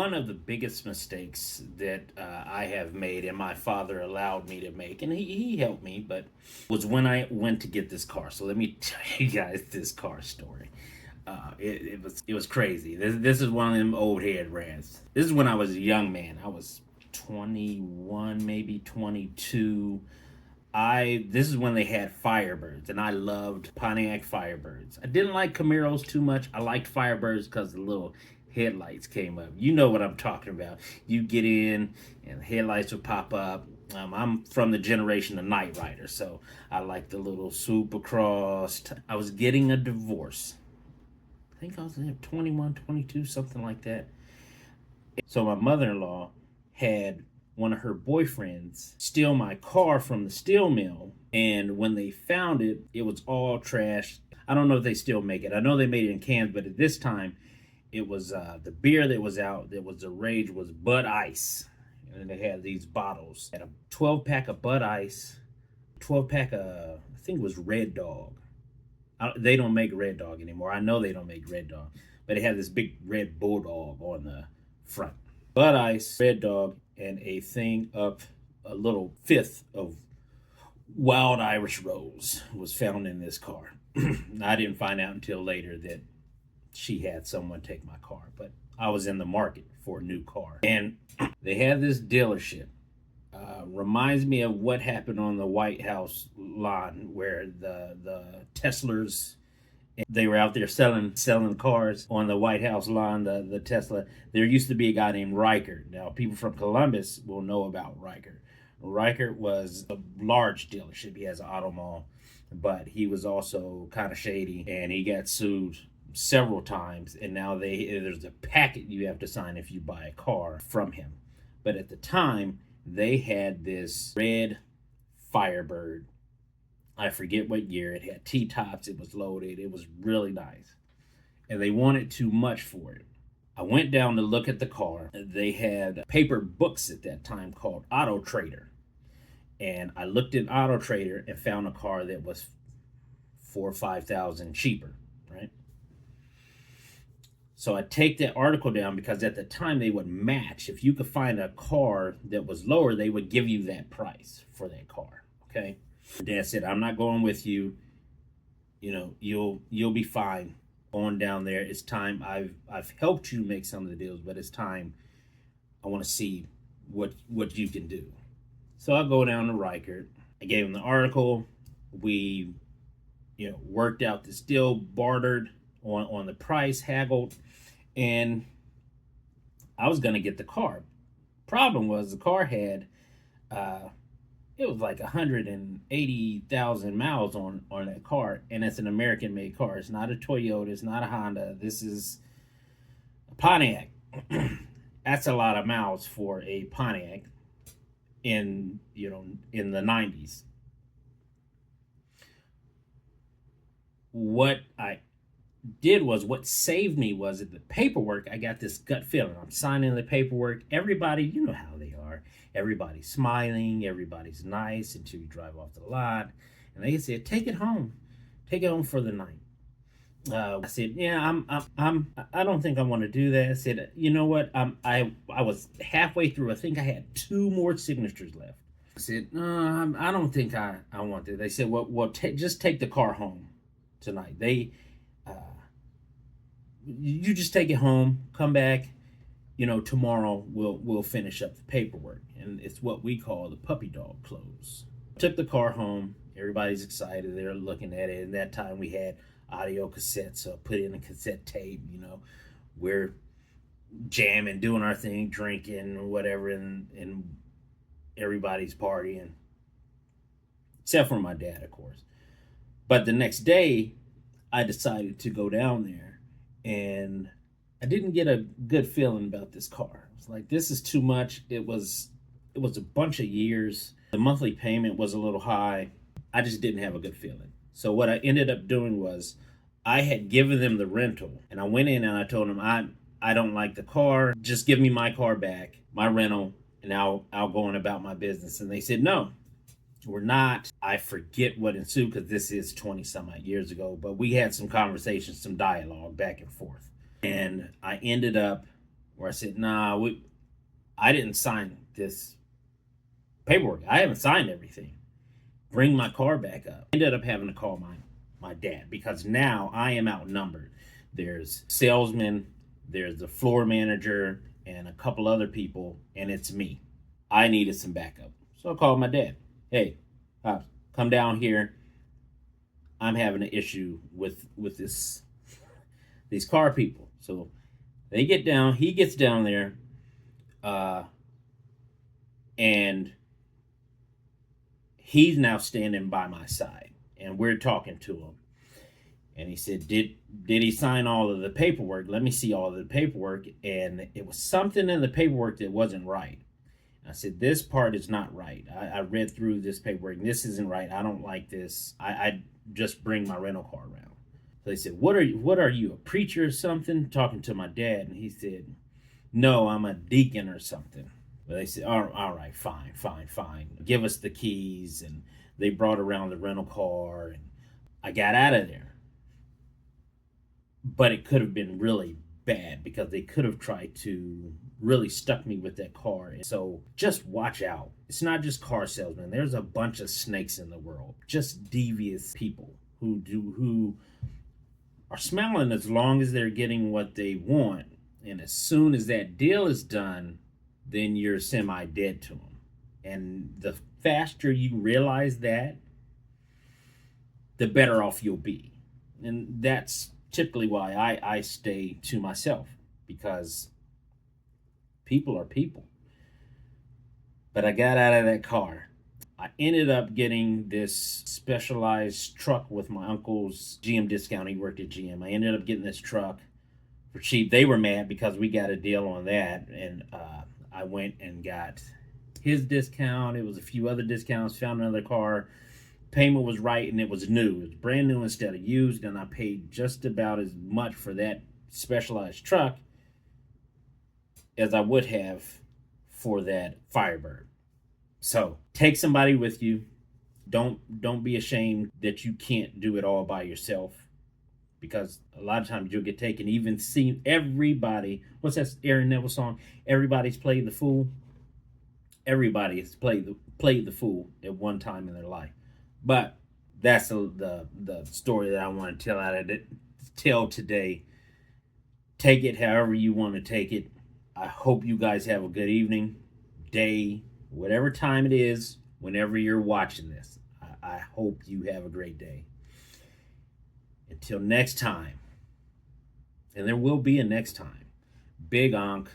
One of the biggest mistakes that I have made, and my father allowed me to make, and he helped me, but was when I went to get this car. So let me tell you guys this car story. It was crazy. This is one of them old head rants. This is when I was a young man. I was 21, maybe 22. This is when they had Firebirds, and I loved Pontiac Firebirds. I didn't like Camaros too much. I liked Firebirds because the little headlights came up. You know what I'm talking about. You get in, and the headlights would pop up. I'm from the generation of Knight Rider, so I like the little swoop across. I was getting a divorce. I think I was 21, 22, something like that. So my mother-in-law had one of her boyfriends steal my car from the steel mill, and when they found it, it was all trash. I don't know if they still make it. I know they made it in cans, but at this time, it was the beer that was out, that was the rage, was Bud Ice. And they had these bottles. Had a 12-pack of Bud Ice, 12-pack of, I think it was Red Dog. They don't make Red Dog anymore. I know they don't make Red Dog. But it had this big red bulldog on the front. Bud Ice, Red Dog, and a thing of a little fifth of Wild Irish Rose was found in this car. I didn't find out until later that she had someone take my car, but I was in the market for a new car. And they had this dealership. Reminds me of what happened on the White House lawn where the Teslas, they were out there selling cars on the White House lawn, the Tesla. There used to be a guy named Riker. Now, people from Columbus will know about Riker. Riker was a large dealership. He has an auto mall, but he was also kind of shady, and he got sued several times, and now there's a packet you have to sign if you buy a car from him. But at the time, they had this red Firebird. I forget what year. It had T-tops. It was loaded. It was really nice. And they wanted too much for it. I went down to look at the car. They had paper books at that time called Auto Trader. And I looked in Auto Trader and found a car that was $4,000 or $5,000 cheaper, right? So I take that article down because at the time they would match. If you could find a car that was lower, they would give you that price for that car, okay? Dad said, I'm not going with you. You know, you'll be fine going down there. It's time. I've helped you make some of the deals, but it's time. I want to see what you can do. So I go down to Riker. I gave him the article. We, worked out this deal, bartered on the price, haggled, and I was going to get the car. Problem was the car had, it was like 180,000 miles on that car, and it's an American-made car. It's not a Toyota. It's not a Honda. This is a Pontiac. That's a lot of miles for a Pontiac in the 90s. What I did was, what saved me was at the paperwork. I got this gut feeling. I'm signing the paperwork. Everybody, you know how they are. Everybody's smiling. Everybody's nice until you drive off the lot. And they said, "Take it home. Take it home for the night." I said, "Yeah, I don't think I want to do that." I said, "You know what? I was halfway through. I think I had 2 more signatures left." I said, "No, I don't think I want to." They said, "Well, just take the car home tonight. You just take it home, come back, tomorrow we'll finish up the paperwork." And it's what we call the puppy dog close. Took the car home. Everybody's excited. They're looking at it. And that time we had audio cassettes, so I put in a cassette tape. We're jamming, doing our thing, drinking or whatever, and everybody's partying, except for my dad, of course. But the next day, I decided to go down there, and I didn't get a good feeling about this car. I was like, this is too much. It was a bunch of years. The monthly payment was a little high. I just didn't have a good feeling. So what I ended up doing was, I had given them the rental, and I went in and I told them, I don't like the car. Just give me my car back, my rental, and I'll go on about my business. And they said, "No, we're not." I forget what ensued because this is 20 some odd years ago, but we had some conversations, some dialogue back and forth. And I ended up where I said, nah, I didn't sign this paperwork. I haven't signed everything. Bring my car back up. Ended up having to call my dad because now I am outnumbered. There's salesmen, there's the floor manager, and a couple other people, and it's me. I needed some backup. So I called my dad. Hey, come down here. I'm having an issue with these car people. So they get down. He gets down there, uh, and he's now standing by my side, and we're talking to him. And he said, "Did he sign all of the paperwork? Let me see all of the paperwork." And it was something in the paperwork that wasn't right. I said, "This part is not right. I read through this paperwork, and this isn't right. I don't like this. I just bring my rental car around." So they said, What are you, a preacher or something?" Talking to my dad, and he said, "No, I'm a deacon or something." But they said, all right, fine. Give us the keys." And they brought around the rental car, and I got out of there. But it could have been really bad because they could have tried to really stuck me with that car. And so just watch out. It's not just car salesmen. There's a bunch of snakes in the world. Just devious people who are smiling as long as they're getting what they want. And as soon as that deal is done, then you're semi-dead to them. And the faster you realize that, the better off you'll be. And that's typically why I stay to myself, because people are people. But I got out of that car. I ended up getting this specialized truck with my uncle's GM discount. He worked at GM. I ended up getting this truck for cheap. They were mad because we got a deal on that. And I went and got his discount. It was a few other discounts. Found another car. Payment was right, and it was new. It was brand new instead of used, and I paid just about as much for that specialized truck as I would have for that Firebird. So take somebody with you. Don't be ashamed that you can't do it all by yourself, because a lot of times you'll get taken. Even see everybody. What's that Aaron Neville song? Everybody's played the fool. Everybody has played the fool at one time in their life. But that's the story that I want to tell today. Take it however you want to take it. I hope you guys have a good evening, day, whatever time it is, whenever you're watching this. I hope you have a great day. Until next time, and there will be a next time, Big Onk